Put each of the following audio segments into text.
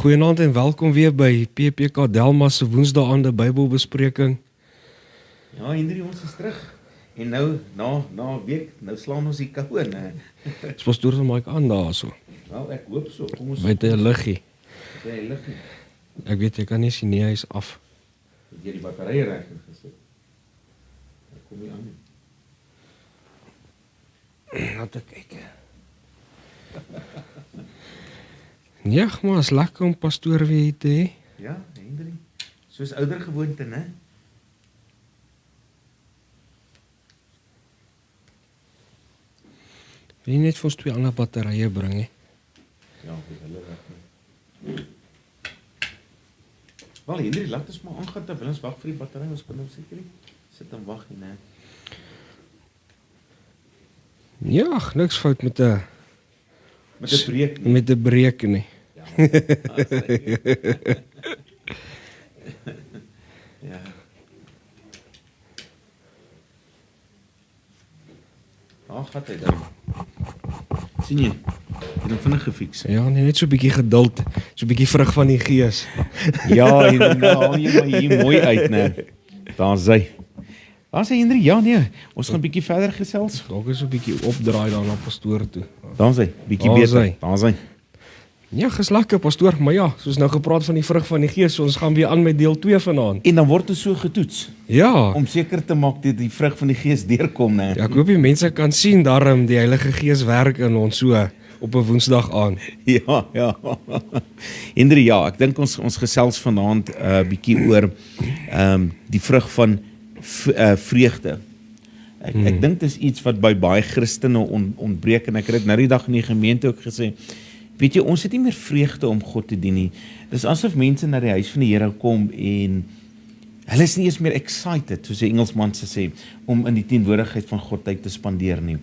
Goeienaand en welkom weer by PPK Delma se Woensdaande Bybelbespreking. Ja, Hendrie, ons is terug. En nou, na 'n week, nou slaan ons die koue, né? Dis pastoor van Mike aan daarso. Wel, ek hoop so. Kom ons Buite 'n liggie. by die liggie. Ek weet jy kan nie sien nie, hy is af. Het jy die batterye reg gesit? Ek kom nie aan nie. Laat ek kyk. Ja, maar is lekker om pastoor weer te hê. Ja, Hendrie. Soos ouer gewoonte, né? Wil jy net vir ons 2 ander batterye bring hè? Ja, dis hulle reg. Wel, Hendrie, laat ons maar aangaan terwyl ons wag vir die batterye. Ons kan nou seker nie sit en wag nie, né? Ja, niks fout met 'n breek nie. met 'n breek nie. Ja. Ja. Daar gaan hy dan. Sien jy? Jy het hom vinnig gefiks. Ja, net so 'n bietjie geduld, so 'n bietjie vrug van die gees. Ja, en nou haal jy maar hier mooi uit, né? Daar's hy. Daar's hy, Hendrie. Ja, nee, ons gaan 'n bietjie verder gesels. Dalk is so 'n bietjie opdraai daar na pastoor toe. Daar's hy, bietjie Daar's beter. hy. Daar's hy. Ja, geslakke pastoor, maar ja, soos nou gepraat van die vrug van die gees, so ons gaan weer aan met deel 2 vanaand. En dan word ons so getoets Ja, om seker te maak dat die vrug van die gees deurkom, né? ja, ek hoop die mense kan sien daarom die Heilige Gees werk in ons so op 'n Woensdag aan. Ja, ja. Hendrie, ja, ek dink ons gesels vanaand bietjie oor die vrug van vreugde. Ek dink dit is iets wat by baie Christene ontbreek en ek het dit nou die dag in die gemeente ook gesê. Weet jy, ons het nie meer vreugde om God te dien nie. Dis asof mense na die huis van die Here kom en hulle is nie eens meer excited, soos die Engelsman sê, om in die teenwoordigheid van God tyd te spandeer nie.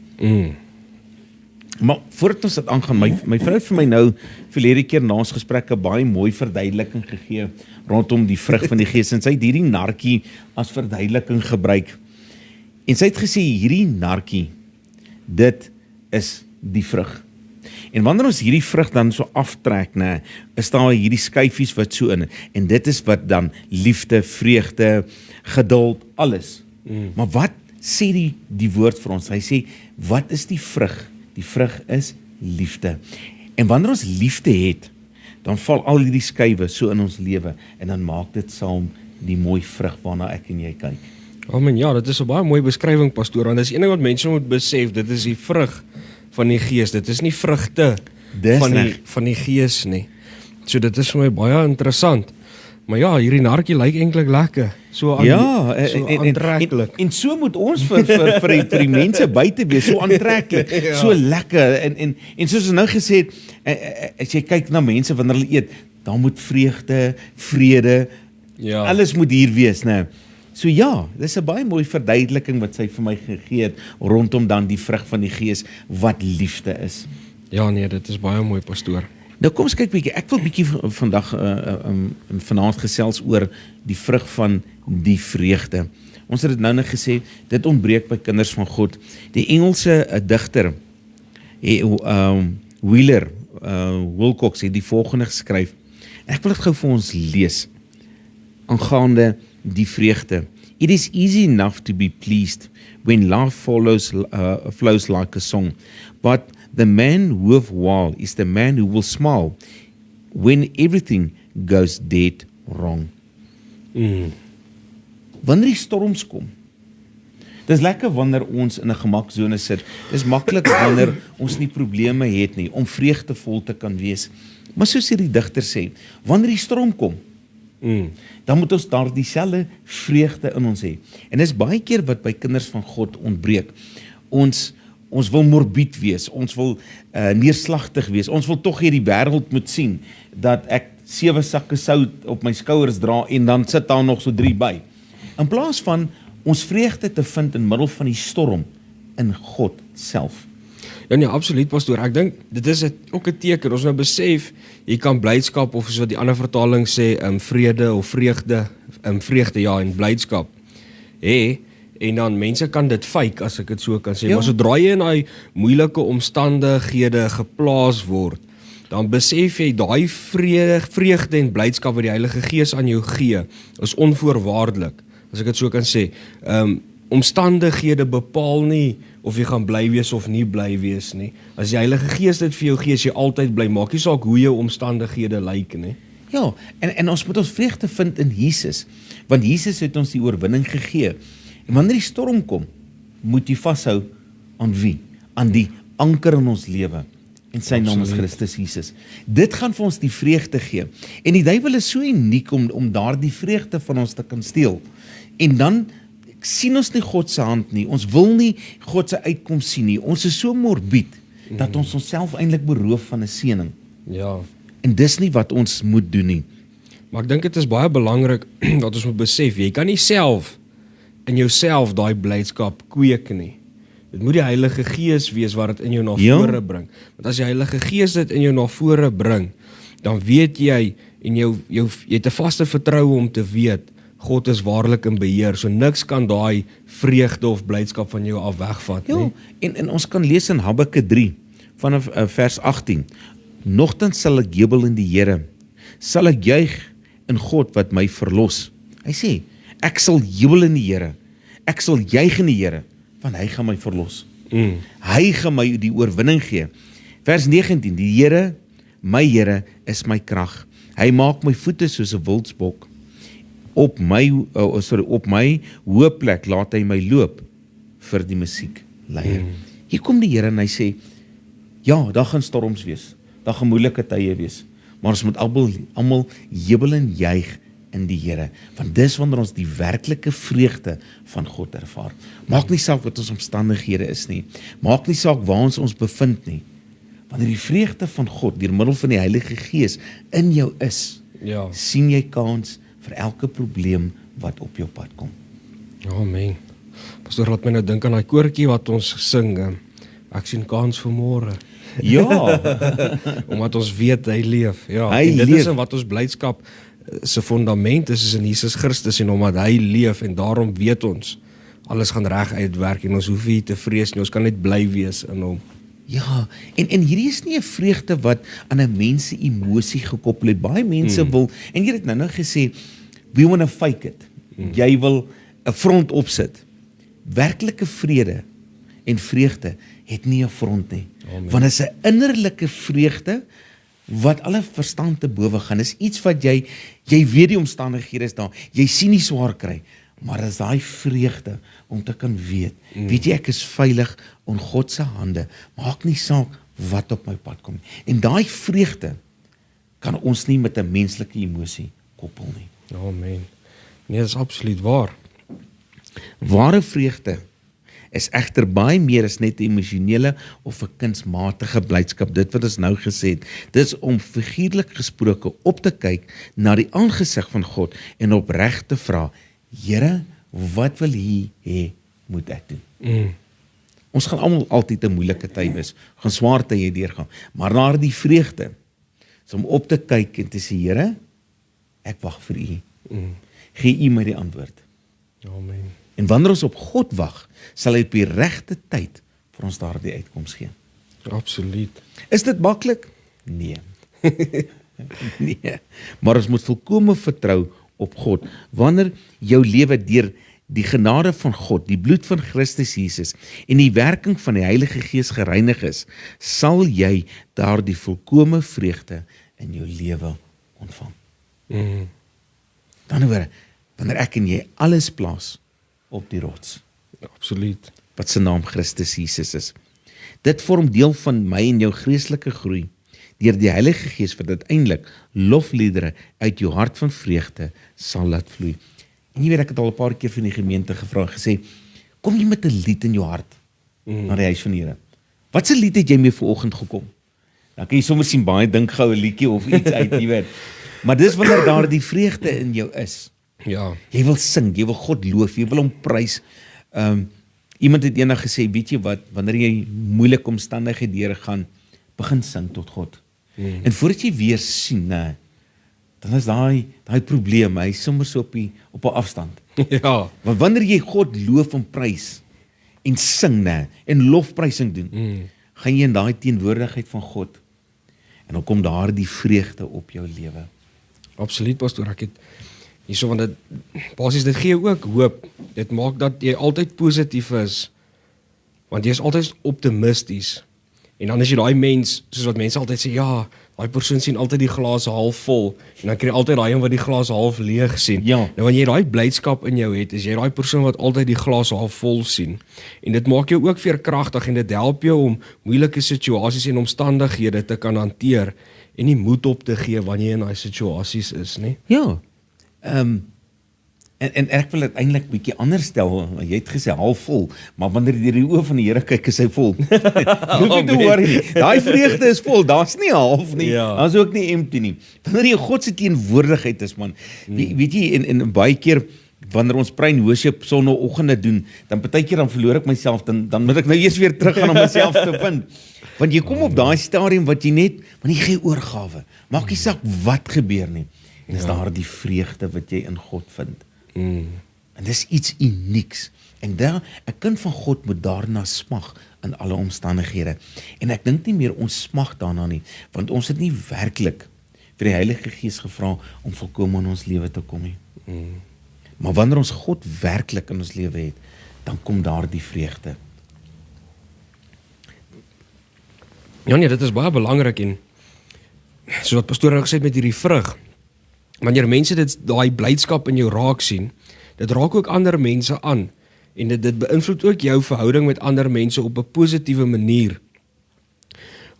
Maar voordat ons dit aangaan, my vrou het vir my nou verlede keer na ons gesprek 'n baie mooi verduideliking gegee rondom die vrug van die gees en sy het hierdie nartjie as verduideliking gebruik. En sy het gesê hierdie nartjie, dit is die vrug. En wanneer ons hierdie vrug dan so aftrek, né, is daar hierdie skyfies wat so in en dit is wat dan liefde, vreugde, geduld, alles. Maar wat sê die woord vir ons? Hy sê, wat is die vrug? Die vrug is liefde. En wanneer ons liefde het, dan val al hierdie skywe so in ons lewe en dan maak dit saam die mooi vrug waarna ek en jy kyk. Amen, ja, dit is 'n baie mooi beskrywing pastoor, want dis een ding wat mense moet besef, dit is die vrug van die gees. Dit is nie vrugte van die gees nie. So dit is vir my baie interessant. Maar ja, hierdie nartjie lyk eintlik lekker. So aantreklik. En so moet ons vir die mense buite wees, so aantreklik, ja. So lekker en soos ons nou gesê het, as jy kyk na mense wanneer hulle eet, dan moet vreugde, vrede, ja. Alles moet hier wees, né? So ja, dis 'n baie mooi verduideliking wat sy vir my gegee het rondom dan die vrug van die gees wat liefde is. Ja nee, dit is baie mooi pastoor. Nou kom ons kyk bietjie. Ek wil bietjie vandag vanaand gesels oor die vrug van die vreugde. Ons het dit nou net gesê, dit ontbreek by kinders van God. Die Engelse digter Wheeler Wilcox het die volgende geskryf. Ek wil dit gou vir ons lees aangaande die vreugde. It is easy enough to be pleased when love flows like a song, but the man worthwhile is the man who will smile when everything goes dead wrong. Wanneer die storms kom, dis lekker wanneer ons in 'n gemaksone sit. Dis maklik wanneer ons nie probleme het nie, om vreugdevol te kan wees. Maar soos hierdie digter sê, wanneer die storm kom, dan moet ons daar dieselfde vreugde in ons hê. En dis baie keer wat by kinders van God ontbreek. Ons wil morbied wees, ons wil neerslagtig wees, ons wil tog hierdie wêreld moet sien, dat ek 7 sakke sout op my skouers dra en dan sit daar nog so 3 by. In plaas van ons vreugde te vind in middel van die storm in God self. Ja nee, absoluut pastoor. Ek dink dit is ook 'n teken. Ons nou besef, jy kan blydskap of soos wat die ander vertaling sê, vrede of vreugde, vreugde ja en blydskap hê. En dan mense kan dit fake, as ek dit so kan sê. Ja. Maar sodra jy in daai moeilike omstandighede geplaas word, dan besef jy daai vreugde en blydskap wat die Heilige Gees aan jou gee, is onvoorwaardelik, as ek dit so kan sê. Omstandighede bepaal nie of jy gaan bly wees of nie bly wees nie. As die Heilige Gees dit vir jou gee, is jy altyd bly. Maak nie saak hoe jou omstandighede lyk nie. Ja, en ons moet ons vreugde vind in Jesus, want Jesus het ons die oorwinning gegee. En wanneer die storm kom, moet jy vashou aan wie? Aan die anker in ons lewe. En sy naam is Christus Jesus. Dit gaan vir ons die vreugde gee. En die duiwel is so uniek om daardie vreugde van ons te kan steel. En dan sien ons nie God se hand nie. Ons wil nie God se uitkoms sien nie. Ons is so morbied dat ons onsself eintlik beroof van 'n seëning. Ja. En dis nie wat ons moet doen nie. Maar ek dink dit is baie belangrik dat ons moet besef, jy kan nie self in jouself daai blydskap kweek nie. Dit moet die Heilige Gees wees wat dit in jou na vore bring. Want as die Heilige Gees dit in jou na vore bring, dan weet jy en jy het 'n vaste vertroue om te weet God is waarlik in beheer. So niks kan daai vreugde of blydskap van jou af wegvat nie. Ja, en ons kan lees in Habakuk 3 vanaf vers 18. Nogtans sal ek jubel in die Here. Sal ek juig in God wat my verlos. Hy sê, ek sal jubel in die Here. Ek sal juig in die Here, want hy gaan my verlos. Hy gaan my die oorwinning gee. Vers 19, die Here, my Here is my krag. Hy maak my voete soos 'n wildsbok. Op my hoë plek laat hy my loop vir die musiekleier. Hier kom die Here en hy sê, ja, daar gaan storms wees. Daar gaan moeilike tye wees. Maar ons moet almal jubel en juig in die Here, want dis wanneer ons die werklike vreugde van God ervaar. Maak nie saak wat ons omstandighede is nie. Maak nie saak waar ons bevind nie. Wanneer die vreugde van God deur middel van die Heilige Gees in jou is, sien jy kans vir elke probleem wat op jou pad kom. Amen. Pastor, laat my nou dink aan daai koortjie wat ons sing. Ek sien kans vir môre. Ja, omdat ons weet hy leef. Ja, hy dit leef. is in wat ons blydskap se fundament is in Jesus Christus en omdat hy leef en daarom weet ons alles gaan reg uitwerk en ons hoef nie te vrees nie, ons kan net bly wees in hom. Ja, en hierdie is nie 'n vreugde wat aan 'n mens se emosie gekoppel het. Baie mense wil, en jy het nou gesê, we want to fake it. Jy wil 'n front opsit. Werklike vrede en vreugde het nie 'n front nie. Amen. Want dit is 'n innerlike vreugde wat alle verstand te bowe gaan. Is iets wat jy weet die omstandighede is daar. Jy sien nie swaar kry, maar is daai vreugde om te kan weet. Weet jy, ek is veilig in God se hande. Maak nie saak wat op my pad kom. En daai vreugde kan ons nie met 'n menslike emosie koppel nie. Amen. Nee, dit is absoluut waar. Ware vreugde is egter baie meer as net 'n emosionele of 'n kunsmatige blydskap. Dit wat ons nou gesê het, dit is om figuurlik gesproke op te kyk na die aangesig van God en opreg te vra, Here, wat wil U hê moet ek doen? Ons gaan almal altyd 'n moeilike tyd wees, gaan swaar tye deurgaan, maar na die vreugde is om op te kyk en te sê, Here, ek wag vir U. Gee U my die antwoord. Amen. En wanneer ons op God wag, sal hy op die regte tyd vir ons daardie uitkoms gee. Absoluut. Is dit maklik? Nee. Nee. Maar ons moet volkome vertrou op God. Wanneer jou lewe deur die genade van God, die bloed van Christus Jesus en die werking van die Heilige Gees gereinig is, sal jy daardie volkome vreugde in jou lewe ontvang. Dan wanneer ek en jy alles plaas op die rots, Absoluut. wat se naam Christus Jesus is. Dit vorm deel van my en jou geestelike groei, deur die Heilige Gees wat uiteindelik lofliedere uit jou hart van vreugde sal laat vloei. En jy weet, ek het al 'n paar keer van die gemeente gevra en gesê, kom jy met 'n lied in jou hart na die huis van die Here? Wat se lied het jy mee vanoggend gekom? Dan kan jy sommer sien baie dink gou 'n liedjie of iets uit, jy weet. Maar dis wanneer daar die vreugde in jou is. Ja. Jy wil sing, jy wil God loof, jy wil hom prys. Iemand het eendag gesê, weet jy wat, wanneer jy moeilike omstandighede deurgaan, begin sing tot God. En voordat jy weer sien, dan is daai probleem, hy is sommer so op 'n afstand. Ja. Want wanneer jy God loof en prys en sing, en lofprysing doen, gaan jy in daai teenwoordigheid van God. en dan kom daar die vreugde op jou lewe. Absoluut, pastoor, ek het hierso, want dit, basies, dit gee ook hoop. Dit maak dat jy altyd positief is, want jy is altyd optimisties. En dan is jy daai mens, soos wat mense altyd sê, ja, daai persoon sien altyd die glas half vol, en dan kry jy altyd daai een wat die glas half leeg sien. Ja. Nou wanneer jy daai blydskap in jou het, is jy daai persoon wat altyd die glas half vol sien. En dit maak jou ook veerkragtig en dit help jou om moeilike situasies en omstandighede te kan hanteer en nie moed op te gee wanneer jy in daai situasies is, nie? Ja. En ek wil dit eintlik bietjie anders stel. Jy het gesê half vol, maar wanneer jy deur die oë van die Here kyk, is hy vol. Jy hoef nie te worry nie. Daai vreugde is vol. Daar's nie half nie. Ja. Daar's ook nie empty nie. Wanneer jy God se teenwoordigheid is, man. Weet jy, en baie keer wanneer ons prayer and worship sonnaandoggende doen, dan partykeer dan verloor ek myself, dan moet ek nou eers weer terug gaan om myself te vind. Want jy kom op daai stadium wat jy net, want jy gee oorgawe. Maak nie saak wat gebeur nie. En dis daar die vreugde wat jy in God vind. En dis iets unieks. En daar, 'n kind van God moet daarna smag in alle omstandighede. En ek dink nie meer ons smag daarna nie, want ons het nie werklik vir die Heilige Gees gevra om volkome in ons lewe te kom nie. Maar wanneer ons God werklik in ons lewe het, dan kom daar die vreugde. Ja nee, dit is baie belangrik en soos wat pastoor nou gesê het met hierdie vrug, wanneer mense daai blydskap in jou raak sien, dit raak ook ander mense aan en dit beïnvloed ook jou verhouding met ander mense op 'n positiewe manier.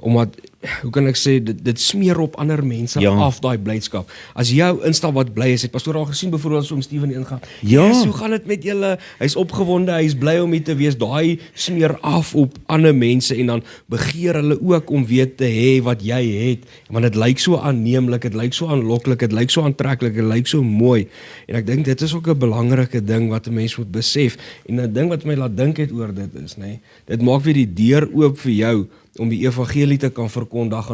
Omdat, hoe kan ek sê, dit smeer op ander mense af, daai blydskap. As jou instap wat bly is, het pastoor al gesien, byvoorbeeld as om Steven ingaan, yes, hoe gaan dit met julle? Hy's opgewonde, hy's bly om hier te wees, daai smeer af op ander mense en dan begeer hulle ook om weer te hê wat jy het, want dit lyk so aanneemlik, dit lyk so aanloklik, dit lyk so aantreklik, dit lyk so mooi. En ek dink dit is ook 'n belangrike ding wat 'n mens moet besef. En 'n ding wat my laat dink het oor dit is, dit maak weer die deur oop vir jou om die evangelie te kan verkondig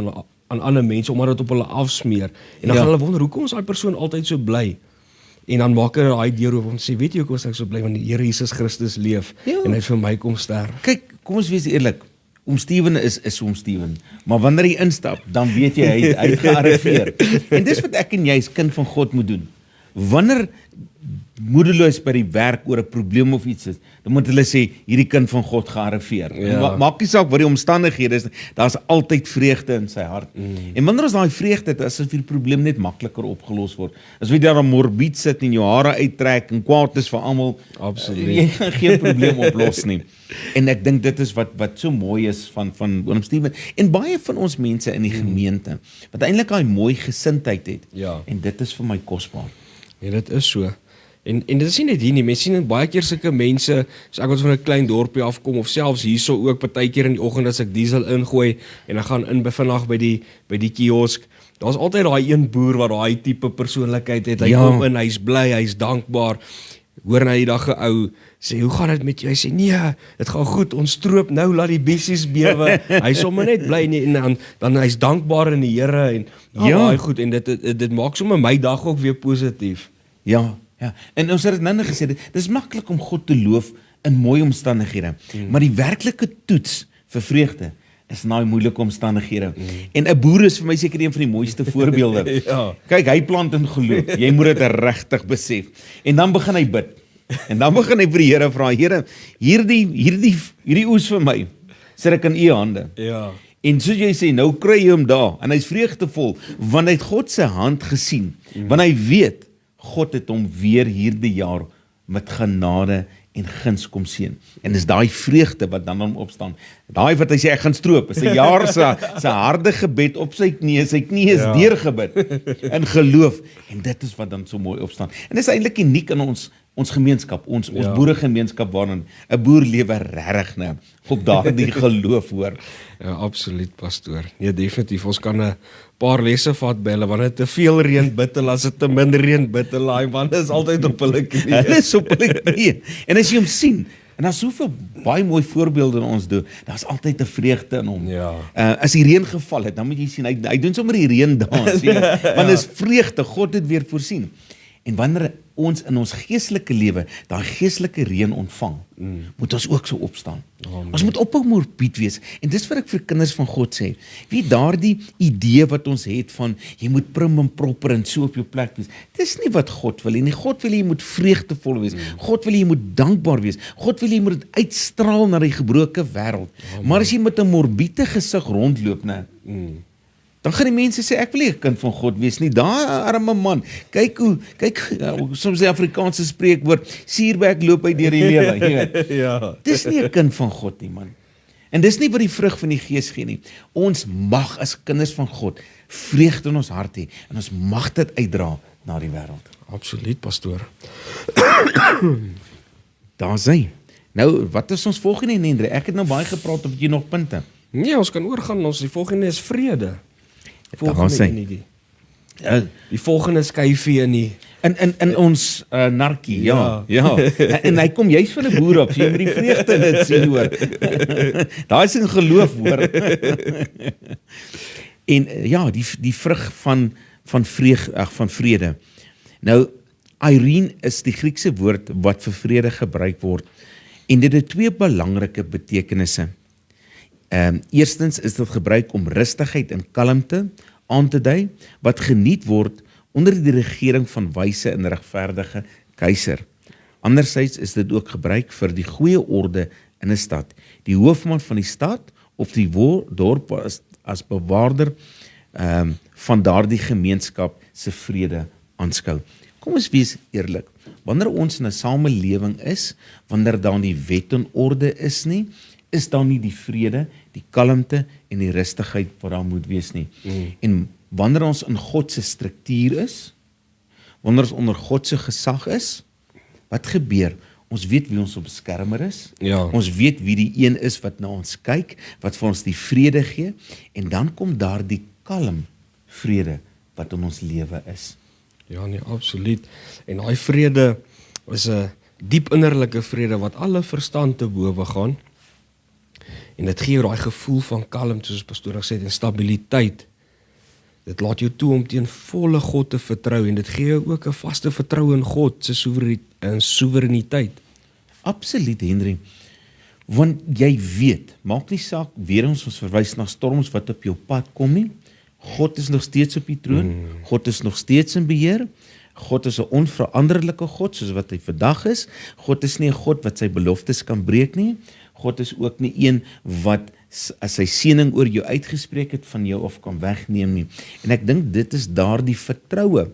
aan ander mense, omdat dit op hulle afsmeer. En dan gaan hulle wonder, hoekom is daai persoon altyd so bly? En dan maak hulle daai deur oop om te sê, weet jy hoekom is ek so bly? Want die Here Jesus Christus leef en hy het vir my kom sterf. Kyk, kom ons wees eerlik. Oom Steven is Oom Steven. Maar wanneer hy instap, dan weet jy hy het gearriveer. En dis wat ek en jy as kind van God moet doen. Wanneer moedeloos by die werk oor 'n probleem of iets is, dan moet hulle sê, hierdie kind van God gearriveer. Ja. Maak nie saak wat die omstandighede is, daar's altyd vreugde in sy hart. En wanneer ons daai vreugde het, asof die probleem net makliker opgelos word. As jy daar morbied sit en jou hare uittrek en kwaad is vir almal, jy gaan geen probleem oplos nie. En ek dink dit is wat so mooi is van Oom Steven en baie van ons mense in die gemeente, wat eintlik daai mooi gesindheid het. Ja. En dit is vir my kosbaar. Ja, dit is so. En dit is nie net hier nie, mense sien baie keer sulke mense, so ek wat van 'n klein dorpie afkom, of selfs hierso ook partykeer in die oggend as ek diesel ingooi, en ek gaan in vinnig by die kiosk, daar's altyd daai een boer wat daai tipe persoonlikheid het, hy kom in, hy's bly, hy's dankbaar, hoor na die dag 'n ou, sê, hoe gaan dit met jou? Hy sê, nee, dit gaan goed, ons stroop nou, laat die bessies bewe, hy is sommer net bly, en dan hy's dankbaar in die Here, en baie goed, en dit maak sommer my dag ook weer positief. Ja, en ons het dit nou gesê, dit is maklik om God te loof in mooi omstandighede, maar die werklike toets vir vreugde is in daai moeilike omstandighede. En 'n boer is vir my seker een van die mooiste voorbeelde. Kyk, hy plant in geloof, jy moet dit regtig besef. En dan begin hy bid. En dan begin hy vir die Here vra, Here, hierdie oes vir my, sit ek in u hande. Ja. En soos jy sê, nou kry jy hom daar, en hy's vreugdevol, want hy het God se hand gesien, want hy weet, God het hom weer hierdie jaar met genade en guns kom seën. En dis daai vreugde wat dan opstaan. Daai wat hy sê ek gaan stroop, is 'n jaar se harde gebed op sy knie is deurgebid in geloof. En dit is wat dan so mooi opstaan. En dis eintlik uniek in ons gemeenskap, ons boeregemeenskap waarin 'n boer lewe regtig nou op daardie geloof hoor. Ja, absoluut, pastoor. Nee, definitief. Ons kan 'n paar lesse vat by hulle, wanneer te veel reën bid hulle, as dit te min reën bid hulle, daai man is altyd op hulle knie. Hulle is op hulle knie. En as jy hom sien, en daar's soveel baie mooi voorbeelde in ons doen, daar's altyd 'n vreugde in hom. Ja. As die reën geval het, dan moet jy sien, hy doen sommer die reën dans, want is vreugde, God het weer voorsien. En wanneer ons in ons geestelike lewe, daai geestelike reën ontvang, moet ons ook so opstaan. Ons moet ophou morbied wees, en dis wat ek vir kinders van God sê, wie daardie idee wat ons het van, jy moet prim en proper en so op jou plek wees, dis nie wat God wil nie. God wil jy moet vreugdevol wees, God wil jy moet dankbaar wees, God wil jy moet uitstraal na die gebroke wêreld, maar as jy met 'n morbiede gesig rondloop, dan gaan die mense sê, ek wil nie 'n kind van God wees nie, daai arme man, kyk, soms die Afrikaanse spreekwoord, suurbek loop hy deur die lewe, jy weet. Ja. Dis nie 'n kind van God nie, man. En dis nie wat die vrug van die Gees gee nie. Ons mag as kinders van God vreugde in ons hart hê, en ons mag dit uitdra na die wêreld. Absoluut, pastoor. Daar's hy. Nou, wat is ons volgende, Hendrik? Ek het nou baie gepraat, of jy nog punte? Nee, ons kan oorgaan, die volgende is vrede. Daar's hy. Die volgende is kyfie in die In ons narkie, ja. Ja. En hy kom juist van 'n boer af, so jy moet die vreugde in dit sien, hoor. Daai is in geloof, hoor. En ja, die vrug van vrede. Nou, Irene is die Griekse woord wat vir vrede gebruik word, en dit het twee belangrike betekenisse. Eerstens is dit gebruik om rustigheid en kalmte aan te dui, wat geniet word onder die regering van wyse en regverdige keiser. Anderzijds is dit ook gebruik vir die goeie orde in 'n stad. Die hoofman van die stad of die dorp as bewaarder van daardie gemeenskap se vrede aanskou. Kom ons wees eerlik, wanneer ons in 'n samelewing is, wanneer daar nie wet en orde is nie, is daar nie die vrede, die kalmte en die rustigheid wat daar moet wees nie. En wanneer ons in God se struktuur is, wanneer ons onder God se gesag is, wat gebeur? Ons weet wie ons beskermer is, ons weet wie die een is wat na ons kyk, wat vir ons die vrede gee, en dan kom daar die kalm vrede wat in ons lewe is. Ja, nee, absoluut. En daai vrede is 'n diep innerlike vrede wat alle verstand te bowe gaan. En dit gee jou daai gevoel van kalmte, soos pastoor gesê het, en stabiliteit. Dit laat jou toe om teen volle God te vertrou, en dit gee jou ook 'n vaste vertroue in God se soewereiniteit. Absoluut, Henry. Want jy weet, maak nie saak, weer ons verwys na storms wat op jou pad kom nie, God is nog steeds op die troon, God is nog steeds in beheer, God is 'n onveranderlike God, soos wat hy vandag is. God is nie 'n God wat sy beloftes kan breek nie. God is ook nie een wat as sy seëning oor jou uitgespreek het van jou of kan wegneem nie. En ek dink dit is daardie vertroue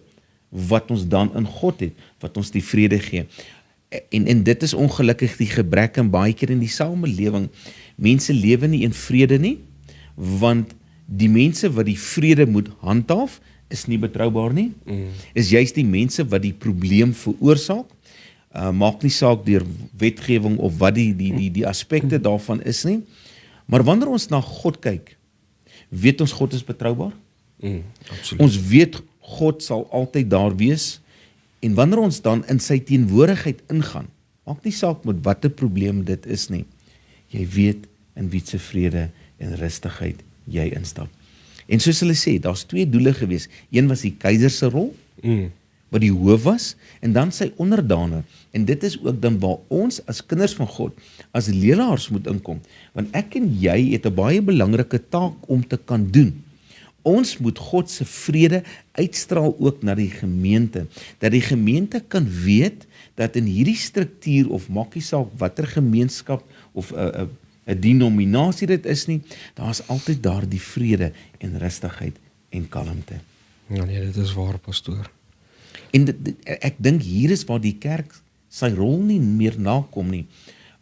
wat ons dan in God het, wat ons die vrede gee. En dit is ongelukkig die gebrek en baie keer in die samelewing. Mense lewe nie in vrede nie, want die mense wat die vrede moet handhaaf, is nie betroubaar nie. Is juist die mense wat die probleem veroorsaak. Maak nie saak deur wetgewing of wat die aspekte daarvan is nie. Maar wanneer ons na God kyk, weet ons God is betroubaar. Ons weet God sal altyd daar wees. En wanneer ons dan in sy teenwoordigheid ingaan, maak nie saak met watter probleem dit is nie. Jy weet in wie se vrede en rustigheid jy instap. En soos hulle sê, daar's twee doele gewees. Een was die keiser se rol, wat die hoof was, en dan sy onderdane. En dit is ook dan waar ons as kinders van God, as leraars moet inkom. Want ek en jy het 'n baie belangrike taak om te kan doen. Ons moet God se vrede uitstraal ook na die gemeente, dat die gemeente kan weet, dat in hierdie struktuur, of maak nie saak watter gemeenskap, of 'n denominasie dit is nie, daar is altyd daar die vrede en rustigheid en kalmte. Ja nee, dit is waar, pastoor. En ek dink hier is waar die kerk sy rol nie meer nakom nie.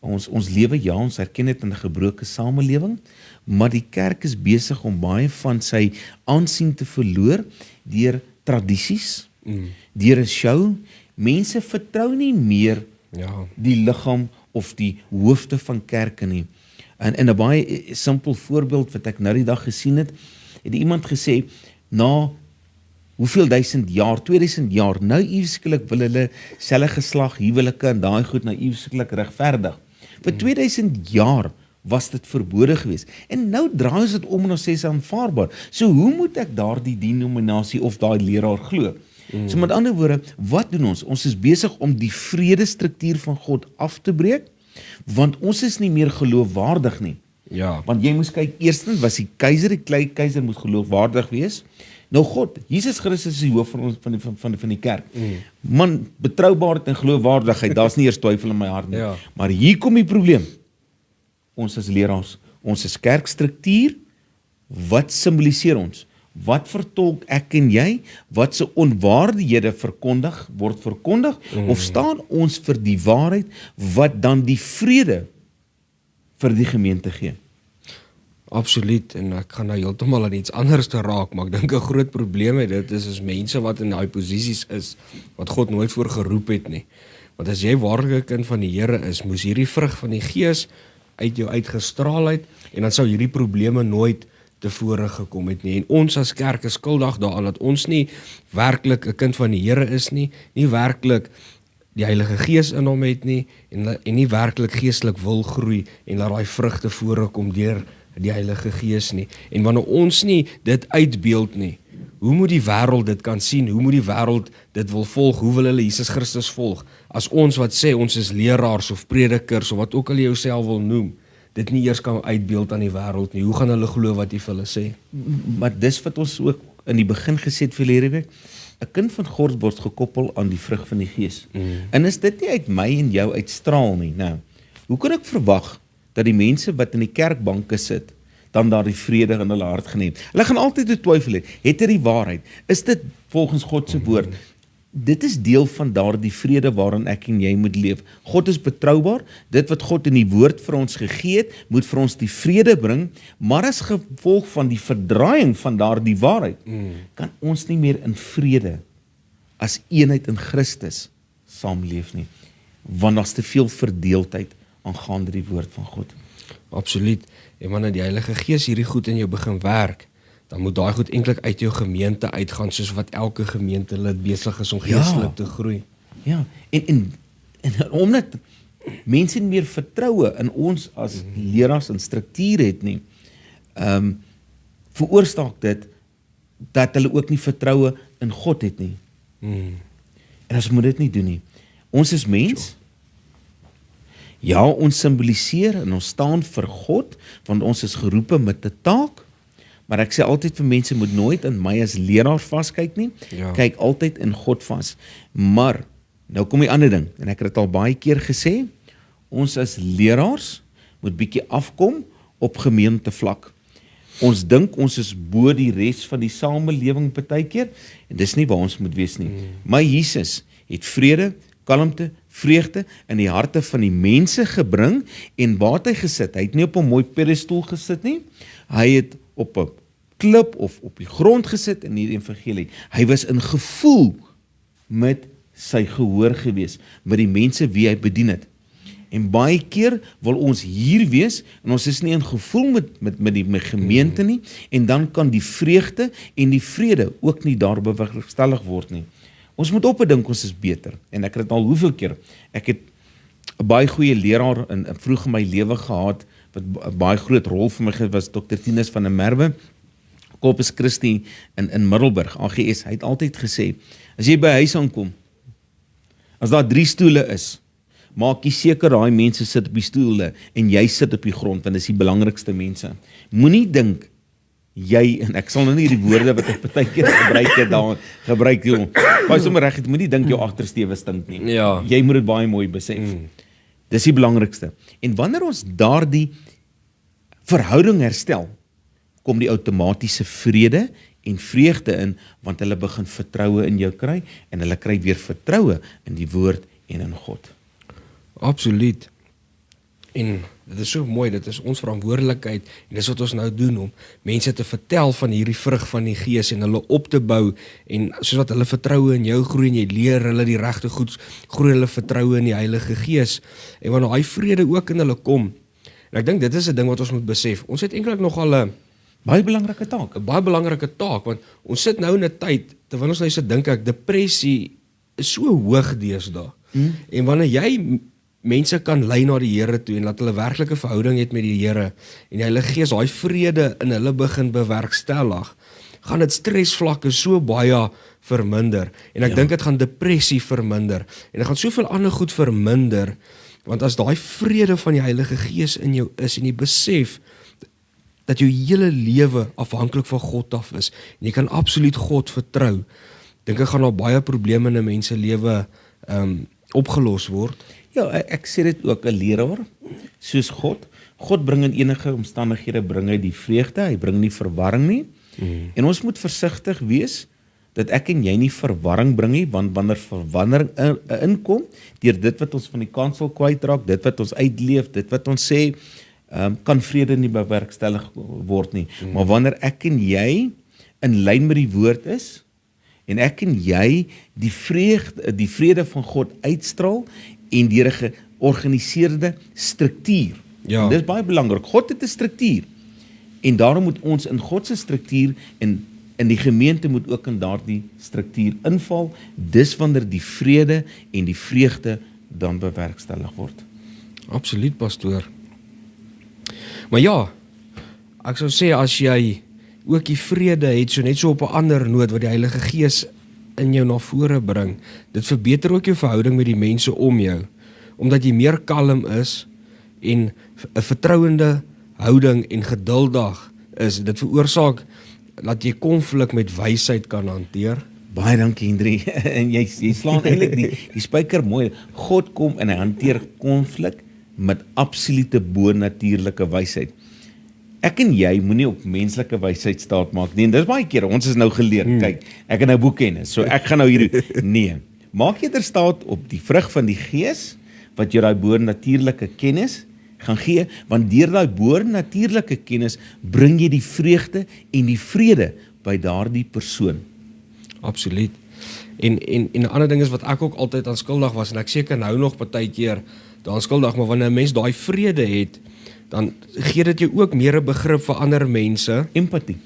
Ons lewe, ja, ons erken dit in 'n gebroke samelewing, maar die kerk is besig om baie van sy aansien te verloor deur tradisies, deur 'n show. Mense vertrou nie meer die liggaam of die hoofde van kerke nie. En 'n baie simpel voorbeeld wat ek nou die dag gesien het iemand gesê, na hoeveel 1000 jaar, 2000 jaar, nou iewesklik wil hulle selfe geslag, huwelike en daai goed nou iewesklik regverdig. Vir 2000 jaar was dit verbode geweest. En nou draai ons dit om en ons sê is aanvaarbaar. So hoe moet ek daardie denominasie of daai leraar glo? So met ander woorde, wat doen ons? Ons is besig om die vredestruktuur van God af te breek, want ons is nie meer geloofwaardig nie. Ja. Want jy moes kyk, eerstens was die keiser moes geloofwaardig wees. Nou God, Jesus Christus is die hoof van ons van die kerk. Man, betroubaarheid en geloofwaardigheid, daar's nie eers twyfel in my hart nie. Ja. Maar hier kom die probleem. Ons as leraars, ons is kerkstruktuur, wat simboliseer ons? Wat vertolk ek en jy? Wat se onwaardighede word verkondig? Of staan ons vir die waarheid, wat dan die vrede vir die gemeente gee? Absoluut, en ek gaan nou heeltemal aan iets anders te raak, maar ek dink 'n groot probleem met dit is mense wat in daai posisies is, wat God nooit voor geroep het nie. Want as jy waarlik 'n kind van die Here is, moes hierdie vrug van die Gees uit jou uitgestraal het, en dan sou hierdie probleme nooit tevore gekom het nie. En ons as kerk is skuldig daaraan dat ons nie werklik 'n kind van die Here is nie werklik die Heilige Gees in hom het nie, en nie werklik geestelik wil groei, en laat daai vrugte voorkom deur die Heilige Gees nie. En wanneer ons nie dit uitbeeld nie, hoe moet die wêreld dit kan sien? Hoe moet die wêreld dit wil volg? Hoe wil hulle Jesus Christus volg? As ons wat sê ons is leraars of predikers of wat ook al jy jouself wil noem, dit nie eers kan uitbeeld aan die wêreld nie. Hoe gaan hulle glo wat jy vir hulle sê? Maar dis wat ons ook in die begin gesê het verlede week. 'n Kind van God word gekoppel aan die vrug van die Gees. En is dit nie uit my en jou uitstraal nie? Nou, hoe kan ek verwag dat die mense wat in die kerkbanke sit, dan daar die vrede in hulle hart geneem? Hulle gaan altyd te twyfel het dit die waarheid? Is dit volgens God se woord? Dit is deel van daardie vrede waarin ek en jy moet leef. God is betroubaar, dit wat God in die woord vir ons gegee het, moet vir ons die vrede bring, maar as gevolg van die verdraaiing van daardie waarheid, kan ons nie meer in vrede, as eenheid in Christus, saamleef nie. Want daar's te veel verdeeldheid aangaande die woord van God. Absoluut. En wanneer die Heilige Gees hierdie goed in jou begin werk, dan moet daai goed eintlik uit jou gemeente uitgaan, soos wat elke gemeentelid besig is om geestelik te groei. Ja, en omdat mense nie meer vertroue in ons as leraars en struktuur het nie, veroorsaak dit dat hulle ook nie vertroue in God het nie. En ons moet dit nie doen nie. Ons is mens. Ja, ons symboliseer en ons staan vir God, want ons is geroepe met 'n taak. Maar ek sê altyd vir mense, moet nooit in my as leraar vaskyk nie. Ja. Kyk altyd in God vas. Maar, nou kom die ander ding, en ek het dit al baie keer gesê, ons as leraars moet bietjie afkom op gemeentevlak. Ons dink ons is bo die res van die samelewing partykeer, en dis nie waar ons moet wees nie. Maar Jesus het vrede, kalmte, vreugde in die harte van die mense gebring, en waar het hy gesit? Hy het nie op 'n mooi pedestal gesit nie, hy het op 'n klip of op die grond gesit in die evangelie. Hy was in gevoel met sy gehoor gewees, met die mense wie hy bedien het. En baie keer wil ons hier wees, en ons is nie in gevoel met die gemeente nie, en dan kan die vreugde en die vrede ook nie daar bewerkstellig word nie. Ons moet opdink ons is beter, en ek het dit al hoeveel keer, ek het 'n baie goeie leraar in vroeg in my lewe gehad, wat 'n baie groot rol vir my was, Dr. Tinus van der Merwe, Corpus Christi in Middelburg, AGS. Hy het altyd gesê, as jy by huis aankom, as daar 3 stoele is, maak jy seker daai mense sit op die stoele, en jy sit op die grond, want dis die belangrikste mense. Moenie dink, jy, en ek sal nou nie die woorde wat ek partykeer gebruik, baie sommer reg, moenie dink jou agtersteewe stink nie. Ja. Jy moet dit baie mooi besef. Dis die belangrikste. En wanneer ons daardie verhouding herstel, kom die outomatiese vrede en vreugde in, want hulle begin vertroue in jou kry, en hulle kry weer vertroue in die woord en in God. Absoluut. En dit is so mooi, dit is ons verantwoordelikheid, en dis wat ons nou doen, om mense te vertel van hierdie vrug van die Gees, en hulle op te bou, en soos wat hulle vertroue in jou groei, en jy leer hulle die regte goed, groei hulle vertroue in die Heilige Gees, en wanneer daai vrede ook in hulle kom, en ek dink dit is 'n ding wat ons moet besef, ons het eintlik nogal 'n baie belangrike taak. 'n baie belangrike taak, want ons sit nou in 'n tyd, terwyl ons nou sit dink ek, depressie is so hoog deesdae, en wanneer jy mense kan lei na die Here toe, en laat hulle werklike verhouding het met die Here, en die Heilige Gees daai vrede in hulle begin bewerkstellig, gaan dit stresvlakke so baie verminder. En ek dink dit gaan depressie verminder. En dit gaan soveel ander goed verminder, want as daai vrede van die Heilige Gees in jou is en jy besef dat jou hele lewe afhanklik van God af is en jy kan absoluut God vertrou, dink ek gaan daar baie probleme in 'n mens se lewe opgelos word. Ja, ek sê dit ook, 'n leraar soos God. God bring in enige omstandighede bring hy die vreugde, hy bring nie verwarring nie. En ons moet versigtig wees dat ek en jy nie verwarring bring nie, want wanneer verwarring inkom deur dit wat ons van die kansel kwytraak, dit wat ons uitleef, dit wat ons sê, kan vrede nie bewerkstellig word nie. Maar wanneer ek en jy in lyn met die woord is en ek en jy die vrede van God uitstraal en deur 'n georganiseerde struktuur. Ja. En dis baie belangrik. God het 'n struktuur. En daarom moet ons in God se struktuur en in die gemeente moet ook in daardie struktuur inval. Dis wanneer die vrede en die vreugde dan bewerkstellig word. Absoluut, pastoor. Maar ja, ek sou sê as jy ook die vrede het, so net so op 'n ander noot wat die Heilige Gees in jou na vore bring, dit verbeter ook jou verhouding met die mense om jou, omdat jy meer kalm is en 'n vertrouende houding en geduldig is. Dit veroorsaak dat jy konflik met wysheid kan hanteer. Baie dankie, Hendrie. En jy slaan eintlik die spyker mooi. God kom en hy hanteer konflik met absolute bonatuurlike wysheid. Ek en jy moenie op menslike wysheid staat maak nie. En dis baie keer, ons is nou geleer, kyk, ek het nou boekkennis, so ek gaan nou hier, nee. Maak eerder staat op die vrug van die Gees, wat jou daai bonatuurlike kennis gaan gee, want deur daai bonatuurlike kennis bring jy die vreugde en die vrede by daardie persoon. Absoluut. En 'n ander ding is wat ek ook altyd aan skuldig was, en ek seker nou nog partykeer daaraan skuldig, maar wanneer 'n mens daai vrede het, dan gee dit jou ook meer 'n begrip vir ander mense. Empatie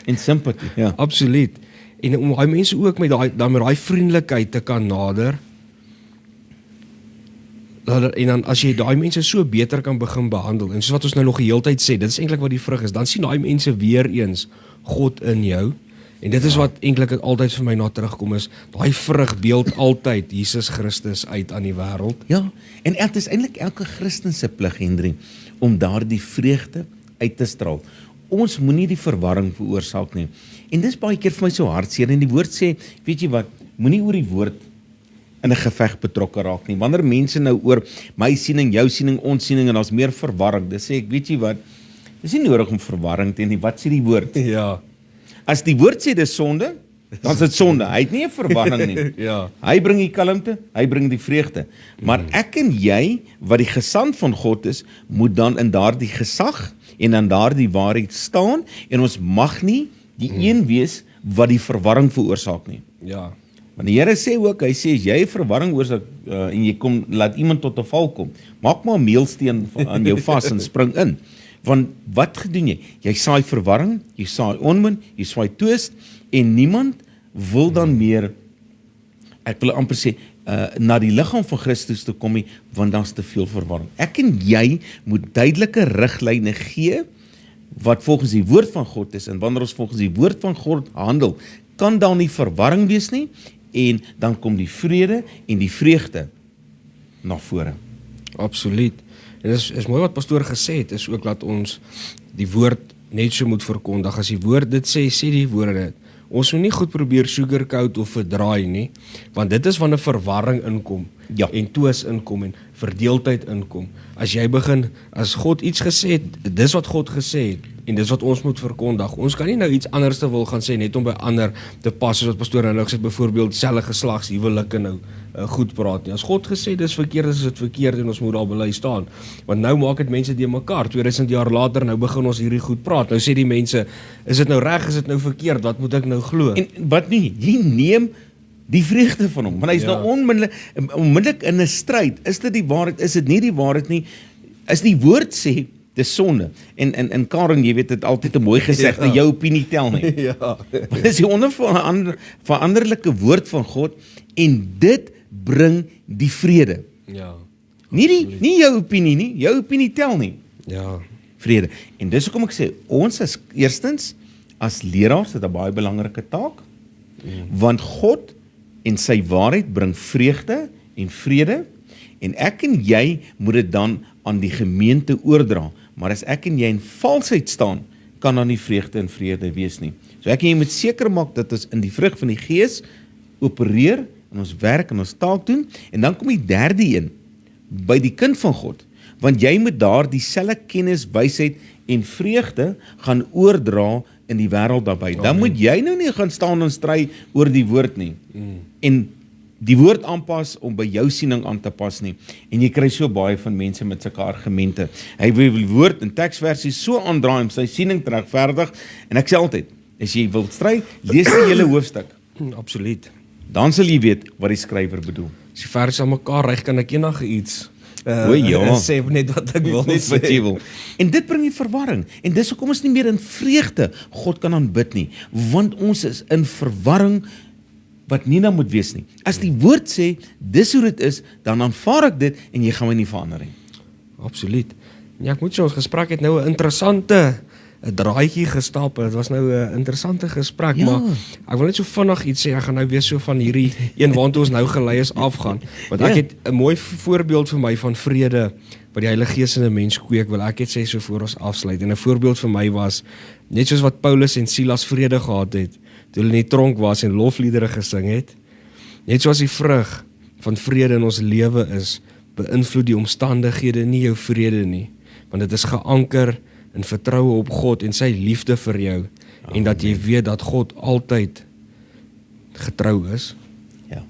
en simpatie, ja. Absoluut. En om daai mense ook met daai vriendelikheid te kan nader. En dan as jy daai mense so beter kan begin behandel, en soos wat ons nou nog die hele tyd sê, dit is eintlik wat die vrug is, dan sien daai mense weer eens God in jou. En dit is wat eintlik altyd vir my na terugkom is, daai vrug beeld altyd Jesus Christus uit aan die wêreld. Ja, en dit is eintlik elke Christen se plig, Hendrie, om daardie vreugde uit te straal. Ons moenie die verwarring veroorsaak nie. En dis baie keer vir my so hartseer, en die woord sê, weet jy wat, moenie oor die woord in 'n geveg betrokke raak nie. Wanneer mense nou oor my siening, jou siening, ons siening, en daar's meer verwarring, dis sê ek, weet jy wat, dis nie nodig om verwarring te hê nie. Wat sê die woord? Ja. As die woord sê dis sonde, dan is dit sonde. Hy het nie 'n verwarring nie. Ja. Hy bring die kalmte, hy bring die vreugde. Maar ek en jy, wat die gesand van God is, moet dan in daardie gesag en in daardie waarheid staan, en ons mag nie die een wees wat die verwarring veroorsaak nie. Ja. Want die Here sê ook, hy sê, as jy verwarring oorsaak en jy laat iemand tot 'n val kom, maak maar 'n meelsteen aan jou vas en spring in. Want wat gedoen jy? Jy saai verwarring, jy saai onmin, jy saai twist, en niemand wil dan meer, ek wil amper sê, na die liggaam van Christus toe kom nie, want daar's te veel verwarring. Ek en jy moet duidelike riglyne gee, wat volgens die woord van God is, en wanneer ons volgens die woord van God handel, kan daar nie verwarring wees nie, en dan kom die vrede en die vreugde na vore. Absoluut. En dit is mooi wat pastoor gesê het, is ook dat ons die woord net so moet verkondig. As die woord dit sê, sê die woord dit. Ons moet nie goed probeer sugarcoat of verdraai nie, want dit is wanneer verwarring inkom, Ja. en twis inkom, en verdeeldheid inkom. As jy begin, as God iets gesê het, dis wat God gesê het, en dis wat ons moet verkondig. Ons kan nie nou iets anders te wil gaan sê, net om by ander te pas, soos wat pastoor nou gesê, byvoorbeeld selfe geslagshuwelike nou goed praat nie. As God gesê dis verkeerd, is dit verkeerd, en ons moet daar bly staan. Want nou maak dit mense die mekaar, 2000 jaar later, nou begin ons hierdie goed praat. Nou sê die mense, is dit nou reg, is dit nou verkeerd, wat moet ek nou glo? En wat nie, jy neem die vreugde van hom, want hy is nou onmiddellik in 'n stryd. Is dit die waarheid, is dit nie die waarheid nie? As die woord sê, dis sonde. En Karen, jy weet, het altyd 'n mooi gesegde, Ja. jou opinie tel nie. Ja. Maar dis die onveranderlike woord van God, en dit bring die vrede. Ja. Nie jou opinie nie, jou opinie tel nie. Ja. Vrede. En dis hoekom ek sê, ons is eerstens as leraars het 'n baie belangrike taak, want God en sy waarheid bring vreugde en vrede, en ek en jy moet dit dan aan die gemeente oordra, maar as ek en jy in valsheid staan, kan daar nie vreugde en vrede wees nie. So ek en jy moet seker maak dat ons in die vrug van die Gees opereer, en ons werk en ons taak doen, en dan kom die derde een, by die kind van God, want jy moet daar dieselfde kennis, wysheid en vreugde gaan oordra in die wêreld daarby. Dan moet jy nou nie gaan staan en stry oor die woord nie, en die woord aanpas om by jou siening aan te pas nie. En jy kry so baie van mense met sulke argumente. Hy wil die woord in teksversies so aandraai om sy siening te regverdig, en ek sê altyd, as jy wil stry, lees die hele hoofstuk. Absoluut. Dan sal jy weet wat die skrywer bedoel. As die vers aan mekaar rig, kan ek enige iets O ja, sê net wat ek wil net wat jy wil. En dit bring die verwarring. En dis hoekom ons nie meer in vreugde God kan aanbid nie, want ons is in verwarring wat nie nou moet wees nie. As die woord sê, dis hoe dit is, dan aanvaar ek dit en jy gaan my nie verander nie. Absoluut. Ja, ek moet sê, ons gesprek het nou 'n interessante 'n draadjie gestap. Dit was nou 'n interessante gesprek, Ja. maar ek wil net so vinnig iets sê. Ek gaan nou weer so van hierdie een waartoe ons nou gelei is afgaan. Want ek Ja. het 'n mooi voorbeeld vir my van vrede wat die Heilige Gees in 'n mens kweek, wil ek net sê so voor ons afsluit. En 'n voorbeeld vir my was net soos wat Paulus en Silas vrede gehad het toe hulle in die tronk was en lofliedere gesing het. Net soos die vrug van vrede in ons lewe is, beïnvloed die omstandighede nie jou vrede nie, want dit is geanker in vertroue op God en sy liefde vir jou, en dat jy weet dat God altyd getrou is. Ja.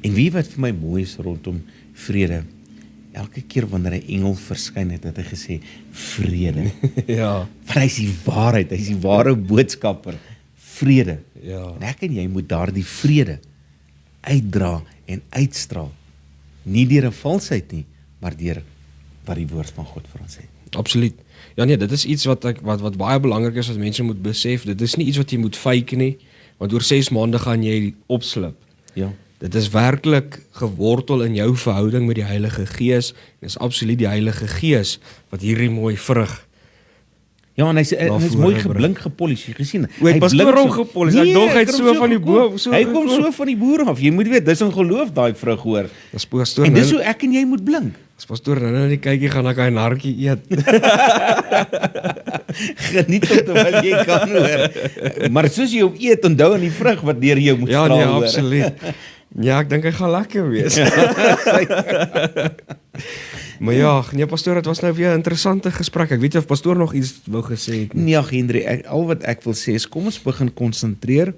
En wie wat vir my mooi is rondom vrede, elke keer wanneer 'n engel verskyn het hy gesê, vrede. Ja, Want hy is die waarheid, hy is die ware boodskapper, vrede. ja. En ek en jy moet daardie vrede uitdra en uitstraal. Nie deur 'n valsheid nie, maar deur wat die woord van God vir ons sê. Absoluut. Ja nee, dit is iets wat baie belangrik is wat mense moet besef. Dit is nie iets wat jy moet fake nie, want oor 6 maande gaan jy opslip. Ja. Dit is werklik gewortel in jou verhouding met die Heilige Gees. Dit is absoluut die Heilige Gees wat hierdie mooi vrug. Ja, en hy's Daarvoor mooi gebring. geblink gepolish, jy gesien. O, hy was blink oor hom gepolish. Ek dink hy het so van die boom Hy kom so van die boer af. Jy moet weet, dis in geloof daai vrug hoor. Dis pastoor. En dis hoe ek en jy moet blink. As pastoor nou in die kykie gaan ek hy nartjie eet. Geniet hom terwyl jy kan hoor. Maar soos jy hom eet, onthou aan die vrug wat deur jou moet Ja straal nee, hoor. absoluut. Ja, ek dink hy gaan lekker wees. Maar ja, nee pastoor, dit was nou weer 'n interessante gesprek. Ek weet nie of pastoor nog iets wou gesê het nie. Nee, Hendrik, al wat ek wil sê is kom ons begin konsentreer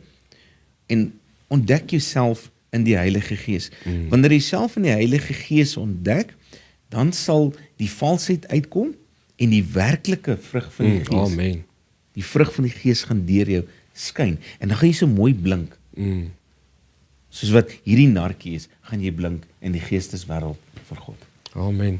en ontdek jouself in die Heilige Gees. Wanneer jy self in die Heilige Gees ontdek, dan sal die valsheid uitkom en die werklike vrug van die Gees. Amen. Die vrug van die Gees gaan deur jou skyn en dan gaan jy so mooi blink. Soos wat hierdie nartjie is, gaan jy blink in die geesteswêreld vir God. Amen.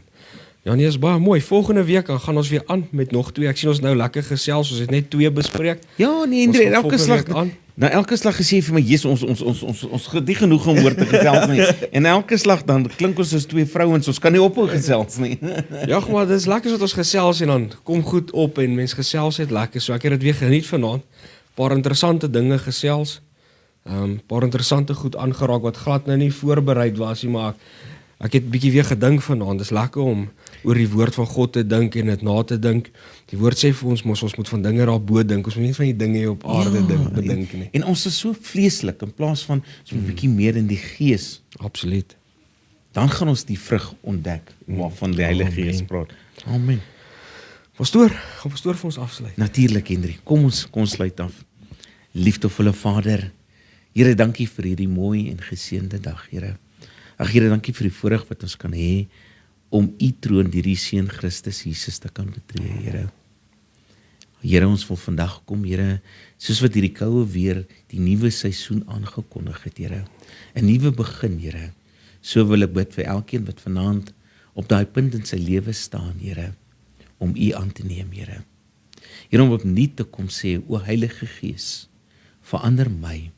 Ja nee, is baie mooi. Volgende week dan gaan ons weer aan met nog 2. Ek sien ons nou lekker gesels. Ons het net 2 bespreek. Ja, nee, Ons Hendrik, gaan elke volgende slag week aan. nou elke slag gesê vir my, Jesus, ons het nie genoeg om oor te gesels nie. En elke slag dan klink ons soos 2 vrouens, ons kan nie ophou gesels nie. Ja, maar dis lekker as ons gesels en dan kom goed op en mens gesels het lekker. So ek het dit weer geniet vanaand. Paar interessante dinge gesels. Paar interessante goed aangeraak wat glad nou nie voorbereid was nie, maar ek het bietjie weer gedink vanaand. Dis lekker om oor die woord van God te dink en dit na te dink. Die woord sê vir ons mos ons moet van dinge daarbo dink. Ons moet nie van die dinge hier op aarde bedink nie. En ons is so vleeslik in plaas van ons moet 'n bietjie meer in die gees. Absoluut. Dan gaan ons die vrug ontdek waarvan die Heilige Amen. Gees praat. Amen. Pastoor, gaan pastoor vir ons afsluit. Natuurlik, Hendrik. Kom ons sluit af. Liefdevolle Vader, Here, dankie vir hierdie mooi en geseënde dag, Here. Ag Here, dankie vir die voorreg wat ons kan hê om U troon deur die Seun Christus Jesus te kan betree, Here. Here, ons wil vandag kom, Here, soos wat hierdie koue weer die nuwe seisoen aangekondig het, Here. 'n Nuwe begin, Here. So wil ek bid vir elkeen wat vanaand op daai punt in sy lewe staan, Here, om U aan te neem, Here. Here, om opnuut te kom sê, o Heilige Gees, verander my.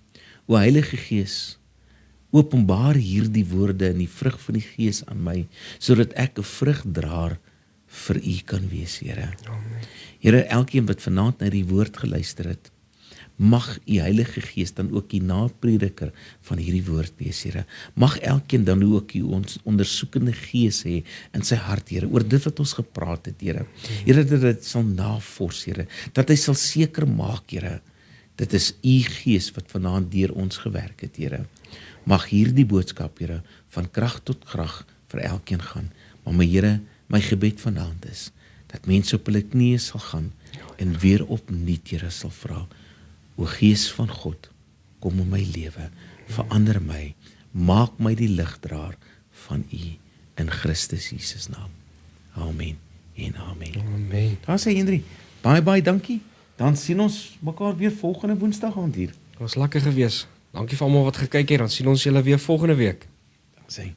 O Heilige Gees, openbaar hierdie woorde in die vrug van die Gees aan my, sodat ek 'n vrugdraer vir U kan wees, Here. Amen. Here, elkeen wat vanaand na die woord geluister het, mag U Heilige Gees dan ook die naprediker van hierdie woord wees, Here. Mag elkeen dan ook U ons ondersoekende Gees hê in sy hart, Here, oor dit wat ons gepraat het, Here. Here, dat dit sal navors, Here, dat hy sal seker maak, Here, dit is U Gees wat vanaand deur ons gewerk het, Here. Mag hierdie boodskap, Here, van krag tot krag vir elkeen gaan. Maar my Here, my gebed vanaand is, dat mense op hulle knieë sal gaan en weer opnuut, Here, sal vra, o Gees van God, kom in my lewe, verander my, maak my die ligdraer van U in Christus Jesus naam. Amen en amen. Amen. Daar sê Hendrie, baie dankie. Dan sien ons mekaar weer volgende Woensdag aand hier. Dit was lekker gewees. Dankie vir almal wat gekyk het. Dan sien ons julle weer volgende week. Dankie.